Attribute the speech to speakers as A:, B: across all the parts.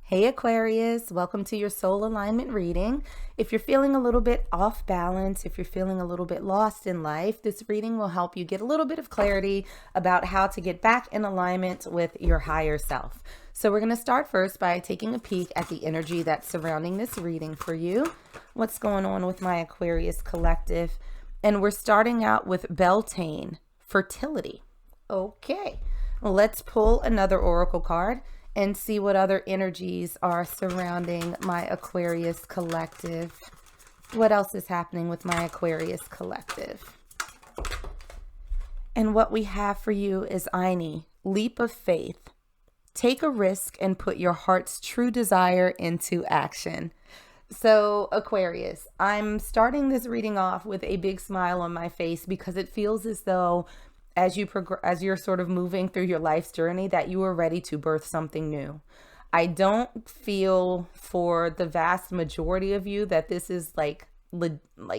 A: Hey Aquarius, welcome to your soul alignment reading. If you're feeling a little bit off balance, if you're feeling a little bit lost in life, this reading will help you get a little bit of clarity about how to get back in alignment with your higher self. So we're going to start first by taking a peek at the energy that's surrounding this reading for you. What's going on with my Aquarius collective? And we're starting out with Beltane, fertility. Okay, let's pull another oracle card and see what other energies are surrounding my Aquarius collective. What else is happening with my Aquarius collective? And what we have for you is Aini, leap of faith. Take a risk and put your heart's true desire into action. So Aquarius, I'm starting this reading off with a big smile on my face because it feels as though as you're sort of moving through your life's journey that you are ready to birth something new. I don't feel for the vast majority of you that this is like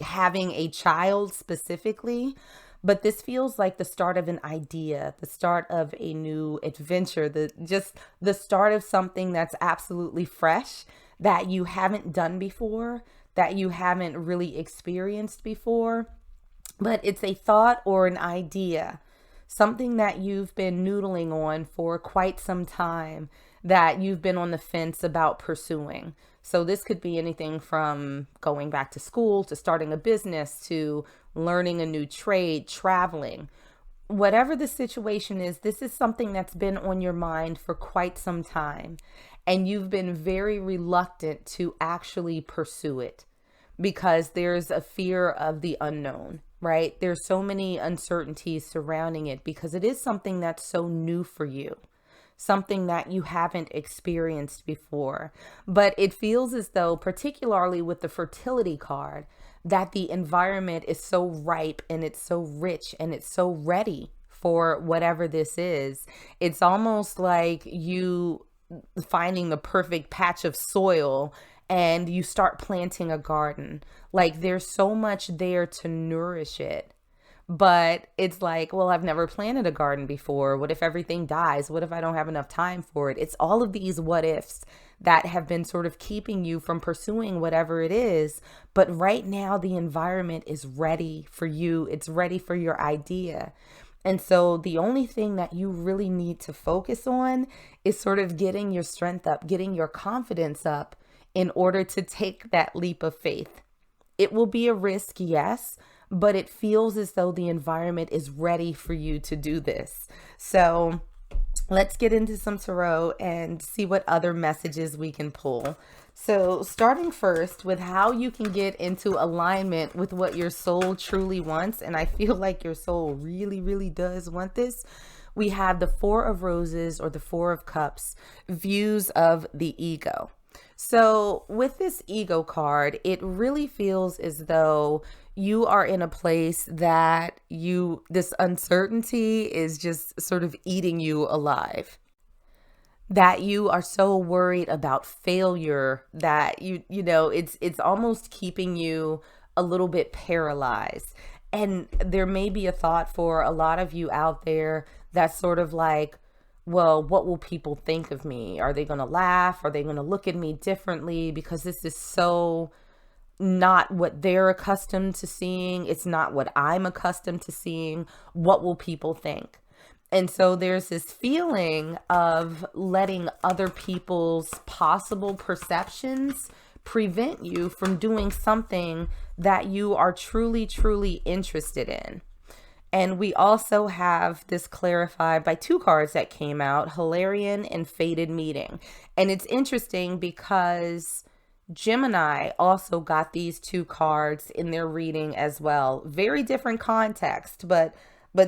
A: having a child specifically, but this feels like the start of an idea, the start of a new adventure, the start of something that's absolutely fresh, that you haven't done before, that you haven't really experienced before. But it's a thought or an idea, something that you've been noodling on for quite some time, that you've been on the fence about pursuing. So this could be anything from going back to school, to starting a business, to learning a new trade, traveling. Whatever the situation is, this is something that's been on your mind for quite some time, and you've been very reluctant to actually pursue it because there's a fear of the unknown. Right? There's so many uncertainties surrounding it because it is something that's so new for you, something that you haven't experienced before. But it feels as though, particularly with the fertility card, that the environment is so ripe and it's so rich and it's so ready for whatever this is. It's almost like you finding the perfect patch of soil and you start planting a garden. Like there's so much there to nourish it. But it's like, well, I've never planted a garden before. What if everything dies? What if I don't have enough time for it? It's all of these what ifs that have been sort of keeping you from pursuing whatever it is. But right now, the environment is ready for you. It's ready for your idea. And so the only thing that you really need to focus on is sort of getting your strength up, getting your confidence up, in order to take that leap of faith. It will be a risk, yes, but it feels as though the environment is ready for you to do this. So let's get into some tarot and see what other messages we can pull. So starting first with how you can get into alignment with what your soul truly wants, and I feel like your soul really, really does want this. We have the Four of Roses or the Four of Cups, views of the ego. So with this ego card, it really feels as though you are in a place that this uncertainty is just sort of eating you alive. That you are so worried about failure that it's almost keeping you a little bit paralyzed. And there may be a thought for a lot of you out there that's sort of like, well, what will people think of me? Are they going to laugh? Are they going to look at me differently? Because this is so not what they're accustomed to seeing. It's not what I'm accustomed to seeing. What will people think? And so there's this feeling of letting other people's possible perceptions prevent you from doing something that you are truly, truly interested in. And we also have this clarified by two cards that came out, Hilarion and Fated Meeting. And it's interesting because Gemini also got these two cards in their reading as well. Very different context, but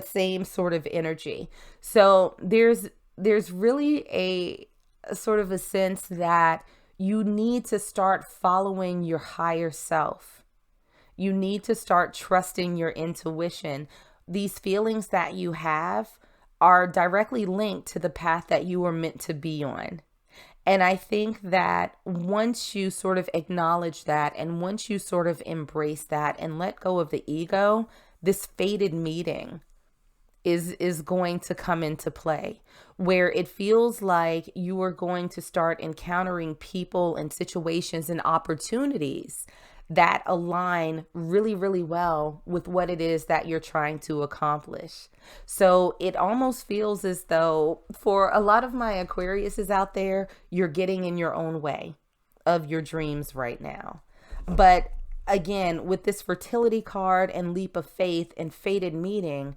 A: same sort of energy. So there's really a sort of a sense that you need to start following your higher self. You need to start trusting your intuition. These feelings that you have are directly linked to the path that you were meant to be on. And I think that once you sort of acknowledge that, and once you sort of embrace that and let go of the ego, this fated meeting is going to come into play, where it feels like you are going to start encountering people and situations and opportunities that align really, really well with what it is that you're trying to accomplish. So it almost feels as though for a lot of my Aquariuses out there, you're getting in your own way of your dreams right now. But again, with this fertility card and leap of faith and fated meeting,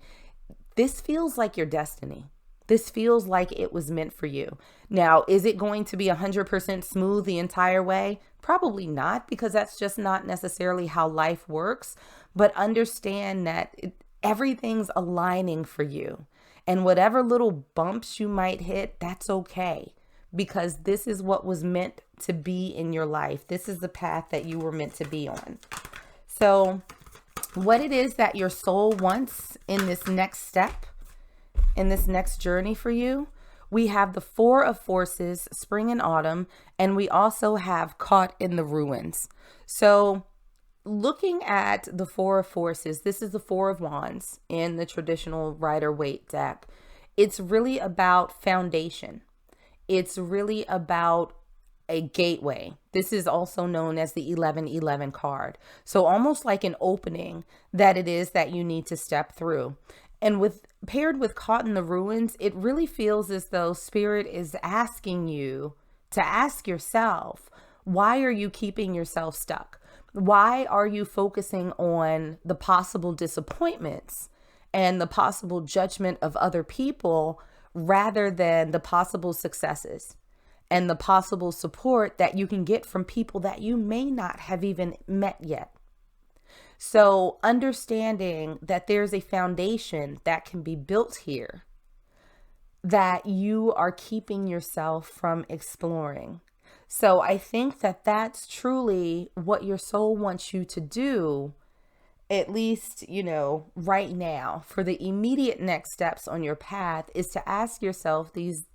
A: this feels like your destiny. This feels like it was meant for you. Now, is it going to be 100% smooth the entire way? Probably not, because that's just not necessarily how life works. But understand that everything's aligning for you. And whatever little bumps you might hit, that's okay. Because this is what was meant to be in your life. This is the path that you were meant to be on. So what it is that your soul wants in this next step, in this next journey for you, we have the Four of Forces, spring and autumn, and we also have caught in the ruins. So looking at the Four of Forces, this is the Four of Wands in the traditional Rider-Waite deck. It's really about foundation. It's really about a gateway. This is also known as the 1111 card. So almost like an opening that it is that you need to step through. And paired with caught in the ruins, it really feels as though Spirit is asking you to ask yourself, why are you keeping yourself stuck? Why are you focusing on the possible disappointments and the possible judgment of other people rather than the possible successes and the possible support that you can get from people that you may not have even met yet? So understanding that there's a foundation that can be built here that you are keeping yourself from exploring. So I think that that's truly what your soul wants you to do, at least, right now, for the immediate next steps on your path, is to ask yourself these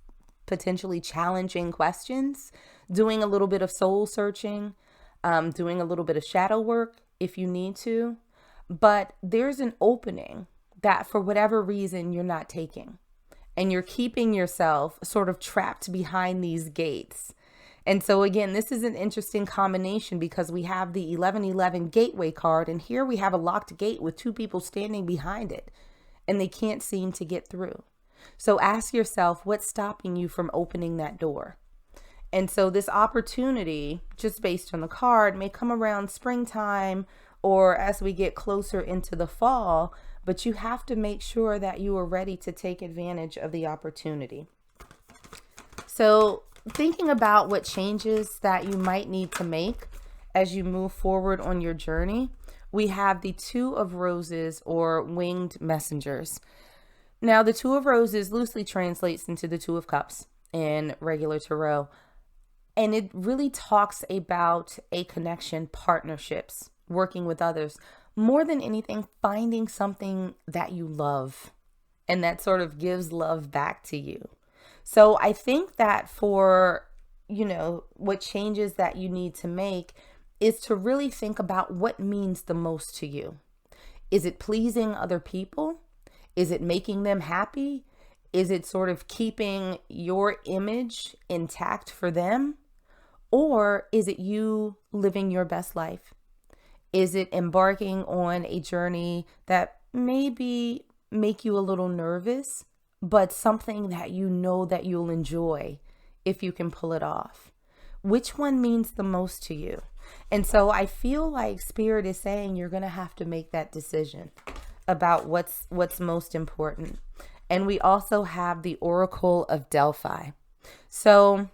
A: potentially challenging questions, doing a little bit of soul searching, doing a little bit of shadow work if you need to. But there's an opening that for whatever reason you're not taking, and you're keeping yourself sort of trapped behind these gates. And so again, this is an interesting combination because we have the 1111 gateway card, and here we have a locked gate with two people standing behind it, and they can't seem to get through. So ask yourself, what's stopping you from opening that door? And so this opportunity, just based on the card, may come around springtime or as we get closer into the fall, but you have to make sure that you are ready to take advantage of the opportunity. So thinking about what changes that you might need to make as you move forward on your journey, we have the Two of Roses, or winged messengers. Now, the Two of Roses loosely translates into the Two of Cups in regular tarot. And it really talks about a connection, partnerships, working with others. More than anything, finding something that you love and that sort of gives love back to you. So I think that for, what changes that you need to make is to really think about what means the most to you. Is it pleasing other people? Is it making them happy? Is it sort of keeping your image intact for them? Or is it you living your best life? Is it embarking on a journey that maybe make you a little nervous, but something that you know that you'll enjoy if you can pull it off? Which one means the most to you? And so I feel like Spirit is saying you're going to have to make that decision about what's most important. And we also have the Oracle of Delphi. So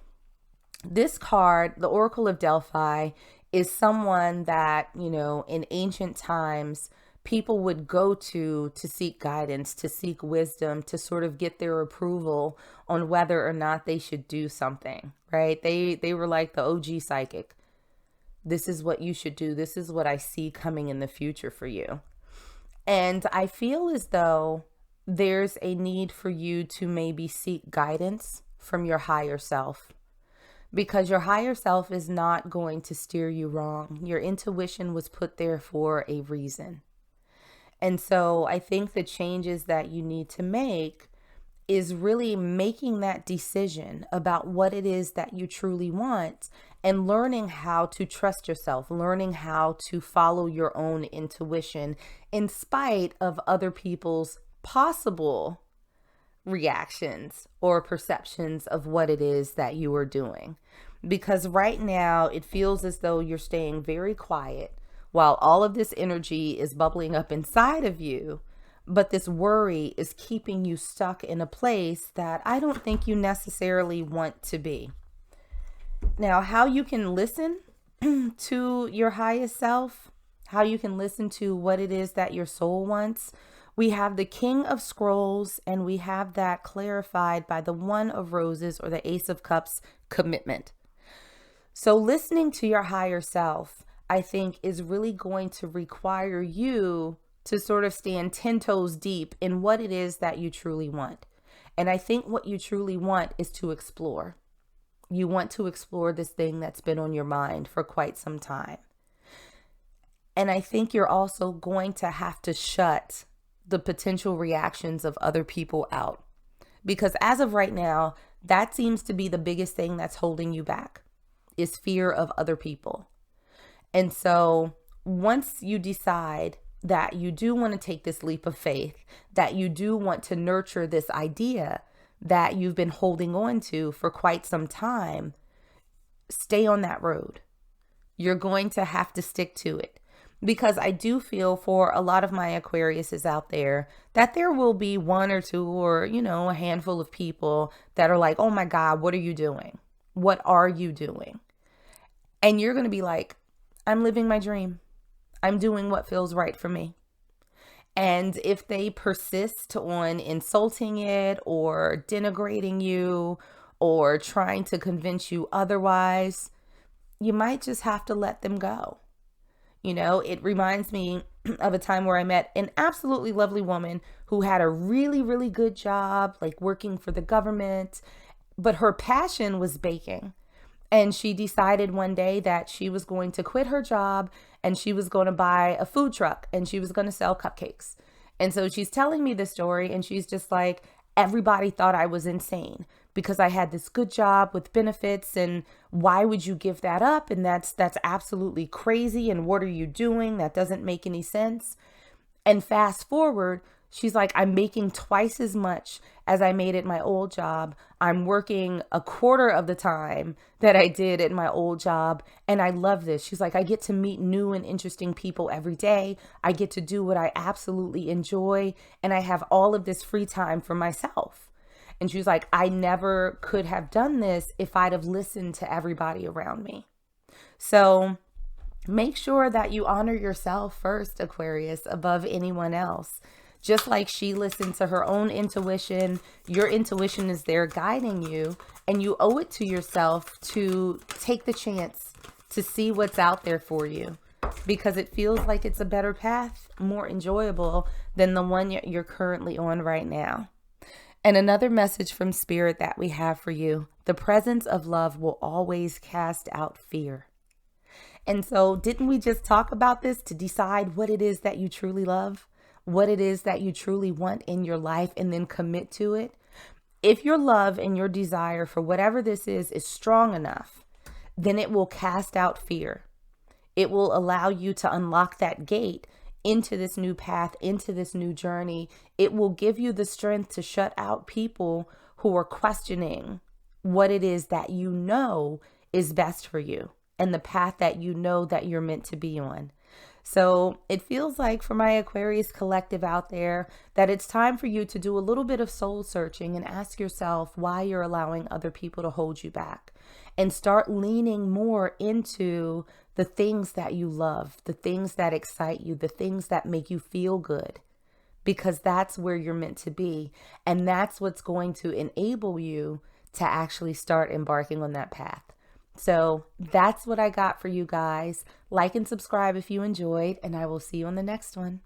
A: this card, the Oracle of Delphi, is someone that, in ancient times, people would go to seek guidance, to seek wisdom, to sort of get their approval on whether or not they should do something, right? They were like the OG psychic. This is what you should do. This is what I see coming in the future for you. And I feel as though there's a need for you to maybe seek guidance from your higher self, because your higher self is not going to steer you wrong. Your intuition was put there for a reason. And so I think the changes that you need to make is really making that decision about what it is that you truly want and learning how to trust yourself, learning how to follow your own intuition in spite of other people's possible reactions or perceptions of what it is that you are doing. Because right now it feels as though you're staying very quiet while all of this energy is bubbling up inside of you. But this worry is keeping you stuck in a place that I don't think you necessarily want to be. Now, how you can listen to your highest self, how you can listen to what it is that your soul wants. We have the King of Scrolls, and we have that clarified by the One of Roses or the Ace of Cups, commitment. So listening to your higher self, I think, is really going to require you to sort of stand 10 toes deep in what it is that you truly want. And I think what you truly want is to explore. You want to explore this thing that's been on your mind for quite some time. And I think you're also going to have to shut the potential reactions of other people out. Because as of right now, that seems to be the biggest thing that's holding you back, is fear of other people. And so once you decide that you do want to take this leap of faith, that you do want to nurture this idea that you've been holding on to for quite some time, stay on that road. You're going to have to stick to it. Because I do feel for a lot of my Aquariuses out there that there will be one or two or, a handful of people that are like, oh my God, what are you doing? What are you doing? And you're going to be like, I'm living my dream. I'm doing what feels right for me. And if they persist on insulting it or denigrating you or trying to convince you otherwise, you might just have to let them go. It reminds me of a time where I met an absolutely lovely woman who had a really, really good job, like working for the government, but her passion was baking. And she decided one day that she was going to quit her job and she was going to buy a food truck and she was going to sell cupcakes. And so she's telling me this story and she's just like, everybody thought I was insane because I had this good job with benefits, and why would you give that up? And that's absolutely crazy. And what are you doing? That doesn't make any sense. And fast forward, she's like, I'm making twice as much as I made at my old job. I'm working a quarter of the time that I did at my old job. And I love this. She's like, I get to meet new and interesting people every day. I get to do what I absolutely enjoy. And I have all of this free time for myself. And she's like, I never could have done this if I'd have listened to everybody around me. So make sure that you honor yourself first, Aquarius, above anyone else. Just like she listened to her own intuition, your intuition is there guiding you, and you owe it to yourself to take the chance to see what's out there for you, because it feels like it's a better path, more enjoyable than the one you're currently on right now. And another message from Spirit that we have for you: the presence of love will always cast out fear. And so didn't we just talk about this to decide what it is that you truly love? What it is that you truly want in your life, and then commit to it? If your love and your desire for whatever this is strong enough, then it will cast out fear. It will allow you to unlock that gate into this new path, into this new journey. It will give you the strength to shut out people who are questioning what it is that you know is best for you and the path that you know that you're meant to be on. So it feels like for my Aquarius collective out there that it's time for you to do a little bit of soul searching and ask yourself why you're allowing other people to hold you back, and start leaning more into the things that you love, the things that excite you, the things that make you feel good, because that's where you're meant to be. And that's what's going to enable you to actually start embarking on that path. So that's what I got for you guys. Like and subscribe if you enjoyed, and I will see you on the next one.